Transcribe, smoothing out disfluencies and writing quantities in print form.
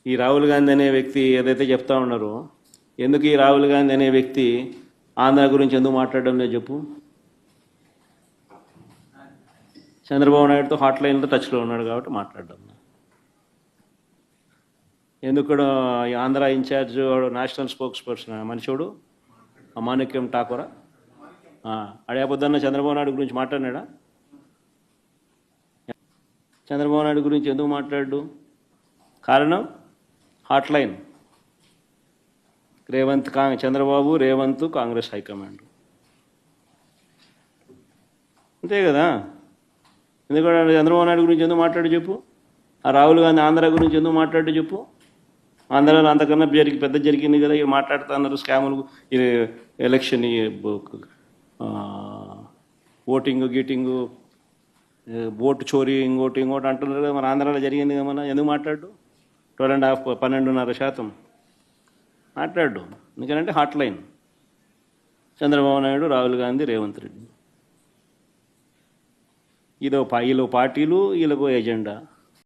ఈ రాహుల్ గాంధీ అనే వ్యక్తి ఏదైతే చెప్తా ఉన్నారో, ఎందుకు ఈ రాహుల్ గాంధీ అనే వ్యక్తి ఆంధ్ర గురించి ఎందుకు మాట్లాడడం లేదు చెప్పు. చంద్రబాబు నాయుడుతో హాట్ లైన్లో టచ్లో ఉన్నాడు కాబట్టి మాట్లాడడం. ఎందుకు కూడా ఈ Andhra incharge national spokesperson మనిషిడు అమానిక్యం ఠాకూరా అడియాపొద్దున్న చంద్రబాబు నాయుడు గురించి మాట్లాడినాడా? చంద్రబాబు నాయుడు గురించి ఎందుకు మాట్లాడు? కారణం hot line. Chandrababu Revanth Congress high command, అంతే కదా. ఎందుకంటే చంద్రబాబు నాయుడు గురించి ఎందుకు మాట్లాడు చెప్పు. ఆ రాహుల్ గాంధీ ఆంధ్ర గురించి ఎందుకు మాట్లాడు చెప్పు. ఆంధ్రాలో అంతకన్నా పెద్ద జరిగింది కదా, ఇవి మాట్లాడుతున్నారు స్కాములు, ఎలక్షన్, ఓటింగ్ గీటింగు, ఓటు చోరీ, ఇంకోటి అంటున్నారు కదా. మన ఆంధ్రాలో జరిగింది కదా, మన ఎందుకు మాట్లాడు? 12.5 12.5% మాట్లాడు. ఎందుకంటే హాట్ లైన్ చంద్రబాబు నాయుడు, రాహుల్ గాంధీ, రేవంత్ రెడ్డి. వీళ్ళు పార్టీలు, వీళ్ళకు ఎజెండా.